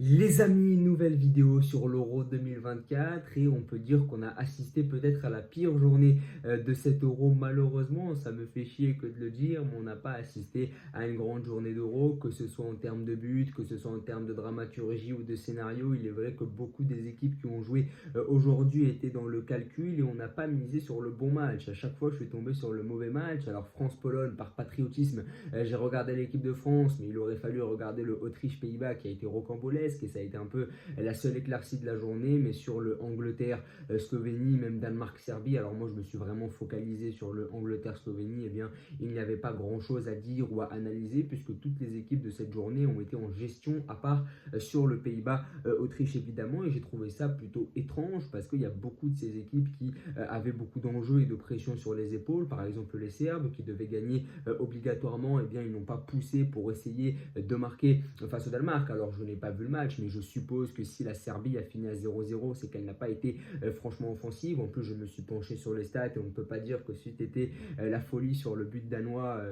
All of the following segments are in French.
Les amis, nouvelle vidéo sur l'Euro 2024 et on peut dire qu'on a assisté peut-être à la pire journée de cet Euro. Malheureusement, ça me fait chier que de le dire, mais on n'a pas assisté à une grande journée d'Euro, que ce soit en termes de buts, que ce soit en termes de dramaturgie ou de scénario. Il est vrai que beaucoup des équipes qui ont joué aujourd'hui étaient dans le calcul et on n'a pas misé sur le bon match. À chaque fois, je suis tombé sur le mauvais match. Alors France-Pologne, par patriotisme, j'ai regardé l'équipe de France, mais il aurait fallu regarder le Autriche-Pays-Bas qui a été rocambolesque et ça a été un peu la seule éclaircie de la journée. Mais sur le Angleterre-Slovénie, même Danemark-Serbie, alors moi je me suis vraiment focalisé sur le Angleterre-Slovénie, et bien il n'y avait pas grand chose à dire ou à analyser puisque toutes les équipes de cette journée ont été en gestion à part sur le Pays-Bas-Autriche évidemment, et j'ai trouvé ça plutôt étrange parce qu'il y a beaucoup de ces équipes qui avaient beaucoup d'enjeux et de pression sur les épaules. Par exemple les Serbes qui devaient gagner obligatoirement, et bien ils n'ont pas poussé pour essayer de marquer face au Danemark. Alors je n'ai pas vu le match, mais je suppose que si la Serbie a fini à 0-0, c'est qu'elle n'a pas été franchement offensive. En plus, je me suis penché sur les stats et on ne peut pas dire que c'était la folie sur le but danois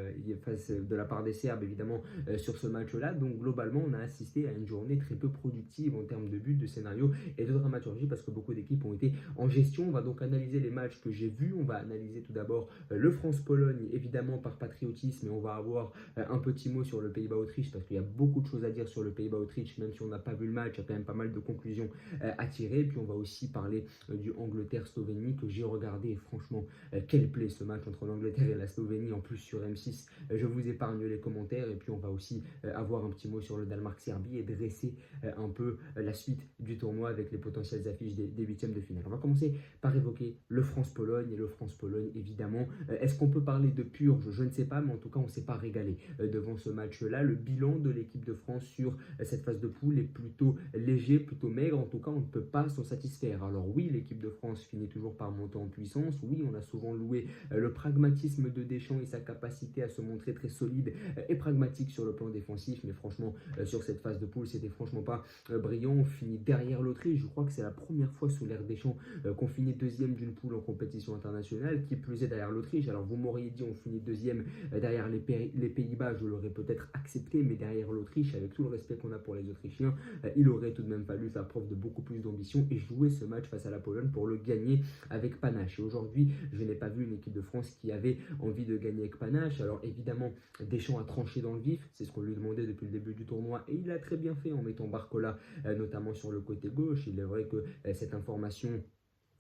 face de la part des Serbes, évidemment, sur ce match-là. Donc globalement, on a assisté à une journée très peu productive en termes de buts, de scénario et de dramaturgie parce que beaucoup d'équipes ont été en gestion. On va donc analyser les matchs que j'ai vus. On va analyser tout d'abord le France-Pologne, évidemment par patriotisme, et on va avoir un petit mot sur le Pays-Bas-Autriche parce qu'il y a beaucoup de choses à dire sur le Pays-Bas-Autriche, même si on n'a pas vu le match, il y a quand même pas mal de conclusions à tirer. Puis on va aussi parler du Angleterre-Slovénie que j'ai regardé, et franchement, quel play ce match entre l'Angleterre et la Slovénie, en plus sur M6. Je vous épargne les commentaires, et puis on va aussi avoir un petit mot sur le Danemark-Serbie et dresser un peu la suite du tournoi avec les potentielles affiches des huitièmes de finale. On va commencer par évoquer le France-Pologne, et le France-Pologne évidemment. Est-ce qu'on peut parler de purge? Je ne sais pas, mais en tout cas on ne s'est pas régalé devant ce match-là. Le bilan de l'équipe de France sur cette phase de poule est plutôt léger, plutôt maigre. En tout cas, on ne peut pas s'en satisfaire. Alors oui, l'équipe de France finit toujours par monter en puissance. Oui, on a souvent loué le pragmatisme de Deschamps et sa capacité à se montrer très solide et pragmatique sur le plan défensif. Mais franchement, sur cette phase de poule, c'était franchement pas brillant. On finit derrière l'Autriche. Je crois que c'est la première fois sous l'ère Deschamps qu'on finit deuxième d'une poule en compétition internationale, qui plus est derrière l'Autriche. Alors vous m'auriez dit on finit deuxième derrière les Pays-Bas, je l'aurais peut-être accepté, mais derrière l'Autriche, avec tout le respect qu'on a pour les Autrichiens, il aurait tout de même fallu faire preuve de beaucoup plus d'ambition et jouer ce match face à la Pologne pour le gagner avec panache. Et aujourd'hui, je n'ai pas vu une équipe de France qui avait envie de gagner avec panache. Alors évidemment, Deschamps a tranché dans le vif, c'est ce qu'on lui demandait depuis le début du tournoi, et il a très bien fait en mettant Barcola notamment sur le côté gauche. Il est vrai que cette information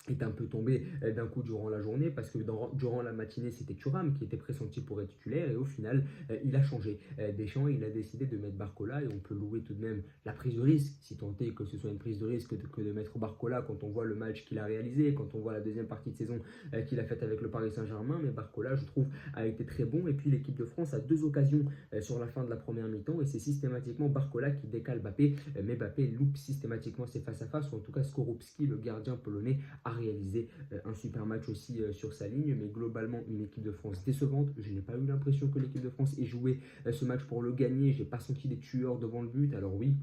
est un peu tombé d'un coup durant la journée parce que durant la matinée c'était Thuram qui était pressenti pour être titulaire, et au final il a changé. Deschamps, il a décidé de mettre Barcola, et on peut louer tout de même la prise de risque, si tant est que ce soit une prise de risque que de mettre Barcola quand on voit le match qu'il a réalisé, quand on voit la deuxième partie de saison qu'il a faite avec le Paris Saint-Germain. Mais Barcola, je trouve, a été très bon. Et puis l'équipe de France a deux occasions sur la fin de la première mi-temps, et c'est systématiquement Barcola qui décale Mbappé, mais Mbappé loupe systématiquement ses face-à-face, ou en tout cas Skorupski, le gardien polonais, a réalisé un super match aussi sur sa ligne. Mais globalement, une équipe de France décevante. Je n'ai pas eu l'impression que l'équipe de France ait joué ce match pour le gagner. J'ai pas senti des tueurs devant le but. Alors oui,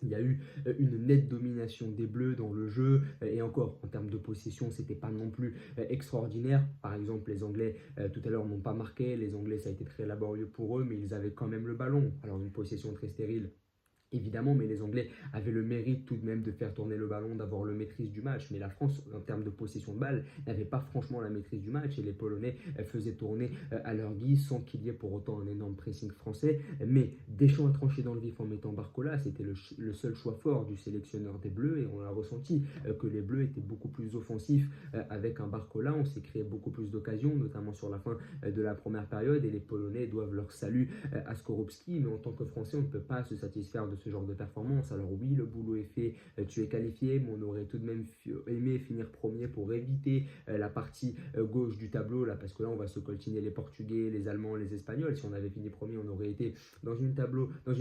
il y a eu une nette domination des Bleus dans le jeu, et encore, en termes de possession, c'était pas non plus extraordinaire. Par exemple, les Anglais, tout à l'heure, n'ont pas marqué. Les Anglais, ça a été très laborieux pour eux, mais ils avaient quand même le ballon. Alors, une possession très stérile, évidemment, mais les Anglais avaient le mérite tout de même de faire tourner le ballon, d'avoir le maîtrise du match. Mais la France, en termes de possession de balle, n'avait pas franchement la maîtrise du match, et les Polonais faisaient tourner à leur guise sans qu'il y ait pour autant un énorme pressing français. Mais Deschamps a tranché dans le vif en mettant Barcola. C'était le seul choix fort du sélectionneur des Bleus, et on a ressenti que les Bleus étaient beaucoup plus offensifs avec un Barcola. On s'est créé beaucoup plus d'occasions, notamment sur la fin de la première période, et les Polonais doivent leur salut à Skorupski. Mais en tant que Français, on ne peut pas se satisfaire de ce genre de performance. Alors oui, le boulot est fait, tu es qualifié, mais on aurait tout de même aimé finir premier pour éviter la partie gauche du tableau, là, parce que là on va se coltiner les Portugais, les Allemands, les Espagnols. Si on avait fini premier, on aurait été dans une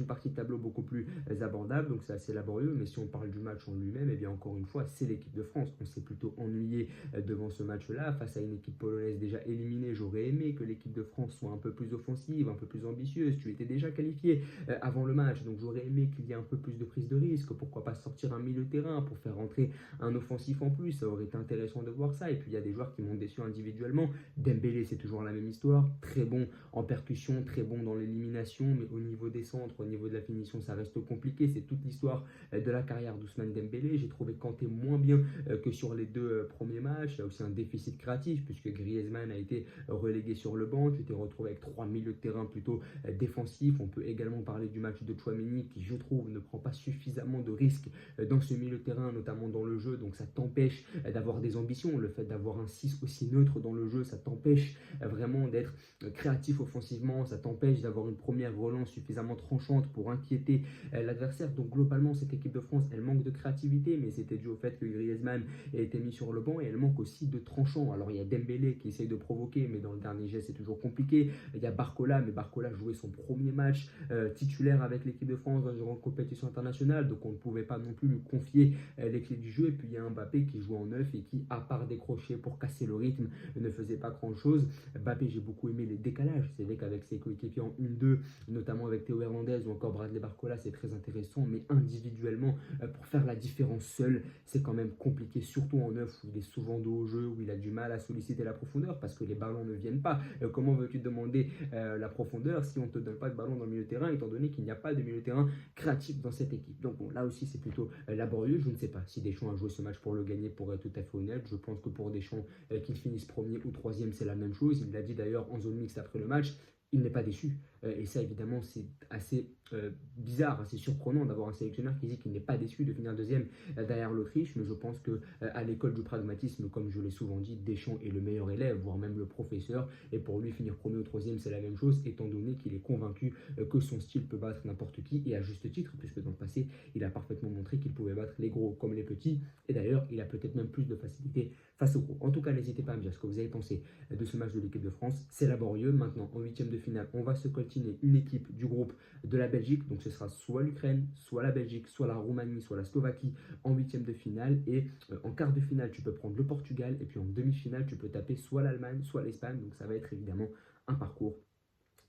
partie de tableau beaucoup plus abordable, donc c'est assez laborieux. Mais si on parle du match en lui-même, et bien encore une fois, c'est l'équipe de France. On s'est plutôt ennuyé devant ce match-là, face à une équipe polonaise déjà éliminée. J'aurais aimé que l'équipe de France soit un peu plus offensive, un peu plus ambitieuse. Tu étais déjà qualifié avant le match, donc j'aurais aimé aimerais qu'il y ait un peu plus de prise de risque. Pourquoi pas sortir un milieu de terrain pour faire rentrer un offensif en plus? Ça aurait été intéressant de voir ça. Et puis il y a des joueurs qui m'ont déçu individuellement. Dembélé, c'est toujours la même histoire. Très bon en percussion, très bon dans l'élimination, mais au niveau des centres, au niveau de la finition, ça reste compliqué. C'est toute l'histoire de la carrière d'Ousmane Dembélé. J'ai trouvé Kanté moins bien que sur les deux premiers matchs. Il y a aussi un déficit créatif puisque Griezmann a été relégué sur le banc. Tu t'es retrouvé avec trois milieux de terrain plutôt défensifs. On peut également parler du match de Tchouaméni qui, je trouve, ne prend pas suffisamment de risques dans ce milieu de terrain, notamment dans le jeu. Donc ça t'empêche d'avoir des ambitions. Le fait d'avoir un 6 aussi neutre dans le jeu, ça t'empêche vraiment d'être créatif offensivement. Ça t'empêche d'avoir une première relance suffisamment tranchante pour inquiéter l'adversaire. Donc globalement, cette équipe de France, elle manque de créativité, mais c'était dû au fait que Griezmann ait été mis sur le banc et elle manque aussi de tranchant. Alors il y a Dembélé qui essaye de provoquer, mais dans le dernier geste, c'est toujours compliqué. Il y a Barcola, mais Barcola jouait son premier match titulaire avec l'équipe de France dans une grande compétition internationale, donc on ne pouvait pas non plus lui confier les clés du jeu. Et puis il y a Mbappé qui joue en neuf et qui, à part décrocher pour casser le rythme, ne faisait pas grand-chose. Mbappé, j'ai beaucoup aimé les décalages. C'est vrai qu'avec ses coéquipiers en 1-2, notamment avec Théo Hernandez ou encore Bradley Barcola, c'est très intéressant, mais individuellement, pour faire la différence seul, c'est quand même compliqué, surtout en neuf où il est souvent dos au jeu, où il a du mal à solliciter la profondeur parce que les ballons ne viennent pas. Comment veux-tu demander la profondeur si on ne te donne pas de ballon dans le milieu de terrain, étant donné qu'il n'y a pas de milieu de terrain créatif dans cette équipe? Donc bon, là aussi c'est plutôt laborieux. Je ne sais pas si Deschamps a joué ce match pour le gagner, pour être tout à fait honnête. Je pense que pour Deschamps, qu'il finisse premier ou troisième, c'est la même chose. Il l'a dit d'ailleurs en zone mixte après le match. Il n'est pas déçu. Et ça, évidemment, c'est assez bizarre, assez surprenant d'avoir un sélectionneur qui dit qu'il n'est pas déçu de finir deuxième derrière l'Autriche. Mais je pense que à l'école du pragmatisme, comme je l'ai souvent dit, Deschamps est le meilleur élève, voire même le professeur. Et pour lui, finir premier ou troisième, c'est la même chose, étant donné qu'il est convaincu que son style peut battre n'importe qui, et à juste titre, puisque dans le passé, il a parfaitement montré qu'il pouvait battre les gros comme les petits. Et d'ailleurs, il a peut-être même plus de facilité face aux gros. En tout cas, n'hésitez pas à me dire ce que vous avez pensé de ce match de l'équipe de France. C'est laborieux. Maintenant, en huitième de finale, on va se coltiner une équipe du groupe de la Belgique. Donc ce sera soit l'Ukraine, soit la Belgique, soit la Roumanie, soit la Slovaquie en huitième de finale. Et en quart de finale, tu peux prendre le Portugal. Et puis en demi-finale, tu peux taper soit l'Allemagne, soit l'Espagne. Donc ça va être évidemment un parcours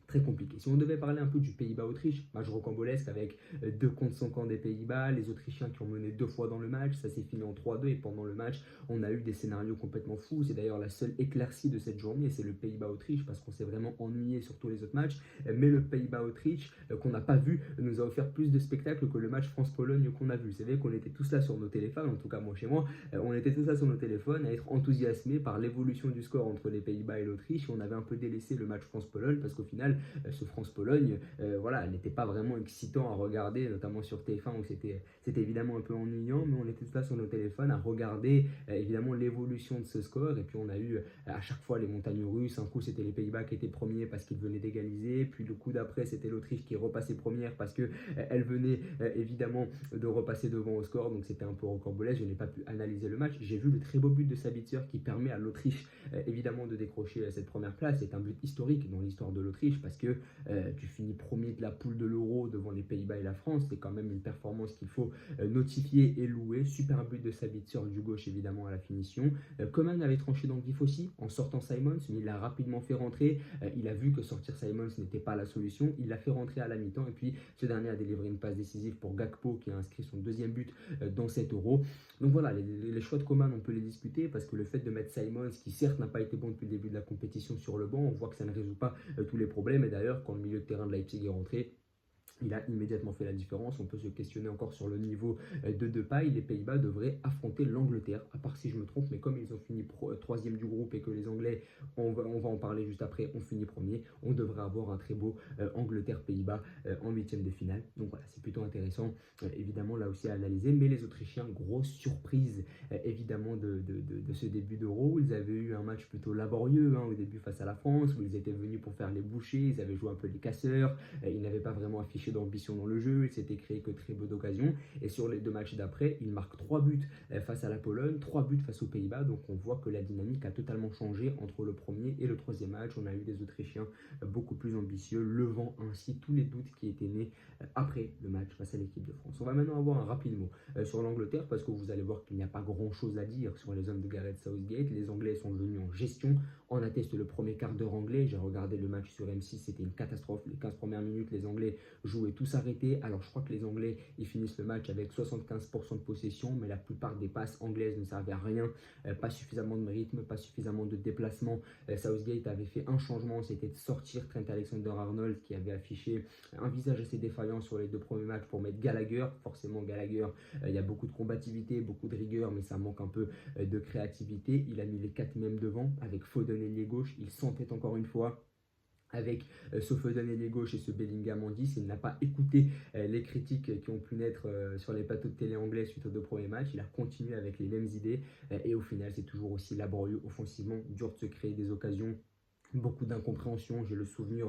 très compliqué. Si on devait parler un peu du Pays-Bas-Autriche, match rocambolesque avec 2 contre 5 ans des Pays-Bas, les Autrichiens qui ont mené 2 fois dans le match, ça s'est fini en 3-2 et pendant le match, on a eu des scénarios complètement fous. C'est d'ailleurs la seule éclaircie de cette journée, c'est le Pays-Bas-Autriche parce qu'on s'est vraiment ennuyé sur tous les autres matchs. Mais le Pays-Bas-Autriche, qu'on n'a pas vu, nous a offert plus de spectacles que le match France-Pologne qu'on a vu. C'est vrai qu'on était tous là sur nos téléphones, en tout cas moi chez moi, on était tous là sur nos téléphones à être enthousiasmés par l'évolution du score entre les Pays-Bas et l'Autriche. On avait un peu délaissé le match France-Pologne parce qu'au final, ce France-Pologne, voilà, n'était pas vraiment excitant à regarder, notamment sur TF1 où c'était évidemment un peu ennuyant, mais on était tout là sur nos téléphones à regarder évidemment l'évolution de ce score. Et puis on a eu à chaque fois les montagnes russes. Un coup c'était les Pays-Bas qui étaient premiers parce qu'ils venaient d'égaliser, puis le coup d'après c'était l'Autriche qui repassait première parce que elle venait évidemment de repasser devant au score. Donc c'était un peu rocambolesque. Je n'ai pas pu analyser le match. J'ai vu le très beau but de Sabitzer qui permet à l'Autriche évidemment de décrocher cette première place. C'est un but historique dans l'histoire de l'Autriche parce que tu finis premier de la poule de l'Euro devant les Pays-Bas et la France. C'est quand même une performance qu'il faut notifier et louer. Super but de Sabitzer du gauche évidemment à la finition. Coman avait tranché dans le vif aussi en sortant Simons, mais il l'a rapidement fait rentrer. Il a vu que sortir Simons n'était pas la solution. Il l'a fait rentrer à la mi-temps et puis ce dernier a délivré une passe décisive pour Gakpo qui a inscrit son deuxième but dans cet Euro. Donc voilà, les choix de Coman, on peut les discuter parce que le fait de mettre Simons, qui certes n'a pas été bon depuis le début de la compétition sur le banc, on voit que ça ne résout pas tous les problèmes. Et d'ailleurs, quand le milieu de terrain de Leipzig est rentré, il a immédiatement fait la différence. On peut se questionner encore sur le niveau de Depay. Les Pays-Bas devraient affronter l'Angleterre, à part si je me trompe, mais comme ils ont fini troisième du groupe et que les Anglais, on va en parler juste après, ont fini premier, on devrait avoir un très beau Angleterre-Pays-Bas en huitième de finale. Donc voilà, c'est plutôt intéressant, évidemment, là aussi à analyser. Mais les Autrichiens, grosse surprise, évidemment, de ce début d'Euro. Ils avaient eu un match plutôt laborieux au début face à la France, où ils étaient venus pour faire les bouchers, ils avaient joué un peu les casseurs, ils n'avaient pas vraiment affiché d'ambition dans le jeu, il s'était créé que très peu d'occasions. Et sur les deux matchs d'après, il marque 3 buts face à la Pologne, 3 buts face aux Pays-Bas. Donc on voit que la dynamique a totalement changé entre le premier et le troisième match. On a eu des Autrichiens beaucoup plus ambitieux, levant ainsi tous les doutes qui étaient nés après le match face à l'équipe de France. On va maintenant avoir un rapide mot sur l'Angleterre parce que vous allez voir qu'il n'y a pas grand chose à dire sur les hommes de Gareth Southgate. Les Anglais sont venus en gestion, En atteste le premier quart d'heure anglais. J'ai regardé le match sur M6, c'était une catastrophe. Les 15 premières minutes, les Anglais jouaient tous arrêtés. Alors je crois que les Anglais, ils finissent le match avec 75% de possession, mais la plupart des passes anglaises ne servaient à rien. Pas suffisamment de rythme, pas suffisamment de déplacement. Southgate avait fait un changement, c'était de sortir Trent Alexander-Arnold qui avait affiché un visage assez défaillant sur les 2 premiers matchs pour mettre Gallagher. Forcément Gallagher, il y a beaucoup de combativité, beaucoup de rigueur, mais ça manque un peu de créativité. Il a mis les 4 mêmes devant avec Foden ailier gauche. Il sentait encore une fois avec ce Foden ailier gauche et ce Bellingham en 10. Il n'a pas écouté les critiques qui ont pu naître sur les plateaux de télé anglais suite aux 2 premiers matchs. Il a continué avec les mêmes idées et au final c'est toujours aussi laborieux offensivement, dur de se créer des occasions. Beaucoup d'incompréhension, j'ai le souvenir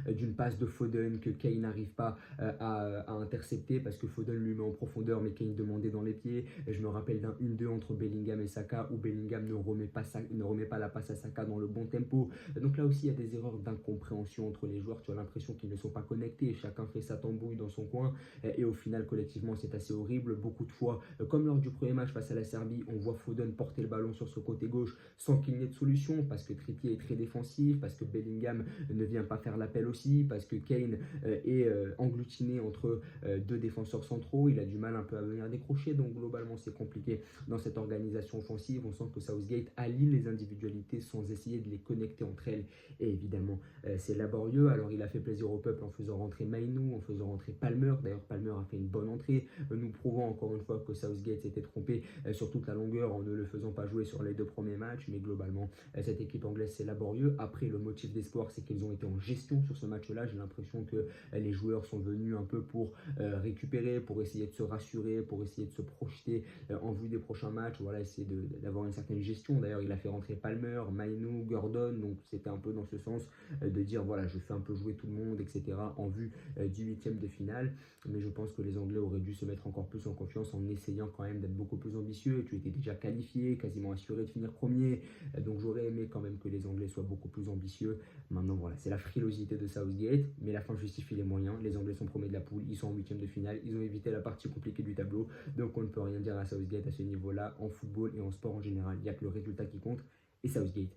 d'une passe de Foden que Kane n'arrive pas à intercepter parce que Foden lui met en profondeur mais Kane demandait dans les pieds. Je me rappelle d'un 1-2 entre Bellingham et Saka où Bellingham ne remet pas la passe à Saka dans le bon tempo. Donc là aussi il y a des erreurs d'incompréhension entre les joueurs, tu as l'impression qu'ils ne sont pas connectés, chacun fait sa tambouille dans son coin et au final collectivement c'est assez horrible. Beaucoup de fois, comme lors du premier match face à la Serbie, on voit Foden porter le ballon sur ce côté gauche sans qu'il n'y ait de solution parce que Trippier est très défensif, parce que Bellingham ne vient pas faire l'appel aussi, parce que Kane est engloutiné entre 2 défenseurs centraux, il a du mal un peu à venir décrocher, donc globalement c'est compliqué dans cette organisation offensive. On sent que Southgate allie les individualités sans essayer de les connecter entre elles, et évidemment c'est laborieux. Alors il a fait plaisir au peuple en faisant rentrer Mainoo, en faisant rentrer Palmer. D'ailleurs Palmer a fait une bonne entrée, nous prouvant encore une fois que Southgate s'était trompé sur toute la longueur en ne le faisant pas jouer sur les 2 premiers matchs, mais globalement cette équipe anglaise c'est laborieux. Après le motif d'espoir c'est qu'ils ont été en gestion sur ce match-là. J'ai l'impression que les joueurs sont venus un peu pour récupérer, pour essayer de se rassurer, pour essayer de se projeter en vue des prochains matchs, voilà, essayer d'avoir une certaine gestion. D'ailleurs il a fait rentrer Palmer, Mainoo, Gordon, donc c'était un peu dans ce sens de dire voilà je fais un peu jouer tout le monde, etc. en vue du 8e de finale. Mais je pense que les Anglais auraient dû se mettre encore plus en confiance en essayant quand même d'être beaucoup plus ambitieux. Tu étais déjà qualifié, quasiment assuré de finir premier, donc j'aurais aimé quand même que les Anglais soient beaucoup plus ambitieux. Maintenant voilà, c'est la frilosité de Southgate, mais la fin justifie les moyens. Les Anglais sont premiers de la poule, ils sont en 8e de finale, ils ont évité la partie compliquée du tableau, donc on ne peut rien dire à Southgate à ce niveau-là. En football et en sport en général, il n'y a que le résultat qui compte, et Southgate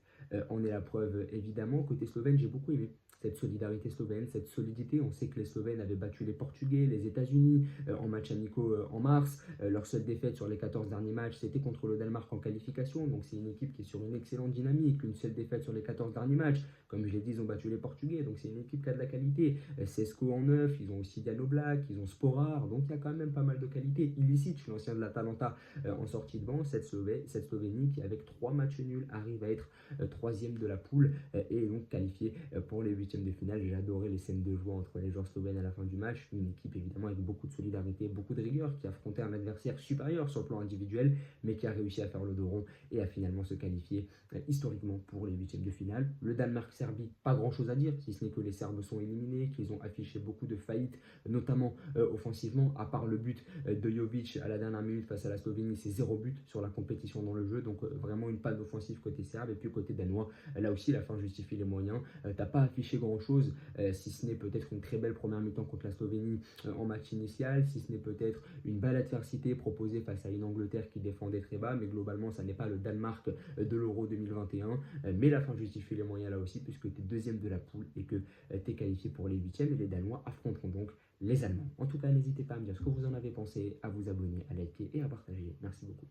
en est la preuve évidemment. Côté slovène, j'ai beaucoup aimé cette solidarité slovène, cette solidité. On sait que les Slovènes avaient battu les Portugais, les États-Unis en match amicaux en mars. Leur seule défaite sur les 14 derniers matchs, c'était contre le Danemark en qualification. Donc c'est une équipe qui est sur une excellente dynamique. Une seule défaite sur les 14 derniers matchs. Comme je l'ai dit, ils ont battu les Portugais. Donc c'est une équipe qui a de la qualité. Sesko en 9, ils ont aussi Jan Oblak, ils ont Sporar. Donc il y a quand même pas mal de qualité. Ilicic, l'ancien de l'Atalanta, en sortie de banc. Cette Slovénie qui, avec 3 matchs nuls, arrive à être 3e de la poule et donc qualifiée pour les 8e de finale. J'ai adoré les scènes de joie entre les joueurs slovènes à la fin du match. Une équipe évidemment avec beaucoup de solidarité, beaucoup de rigueur, qui affrontait un adversaire supérieur sur le plan individuel, mais qui a réussi à faire le dos rond et à finalement se qualifier historiquement pour les 8e de finale. Le Danemark-Serbie, pas grand chose à dire, si ce n'est que les Serbes sont éliminés, qu'ils ont affiché beaucoup de faillites, notamment offensivement, à part le but de Jovic à la dernière minute face à la Slovénie, c'est 0 but sur la compétition dans le jeu, donc vraiment une panne offensive côté serbe. Et puis côté danois, là aussi la fin justifie les moyens. T'as pas affiché grand chose, si ce n'est peut-être une très belle première mi-temps contre la Slovénie en match initial, si ce n'est peut-être une belle adversité proposée face à une Angleterre qui défendait très bas, mais globalement ça n'est pas le Danemark de l'Euro 2021. Mais la fin justifie les moyens là aussi, puisque tu es 2e de la poule et que tu es qualifié pour les 8e, et les Danois affronteront donc les Allemands. En tout cas, n'hésitez pas à me dire ce que vous en avez pensé, à vous abonner, à liker et à partager. Merci beaucoup.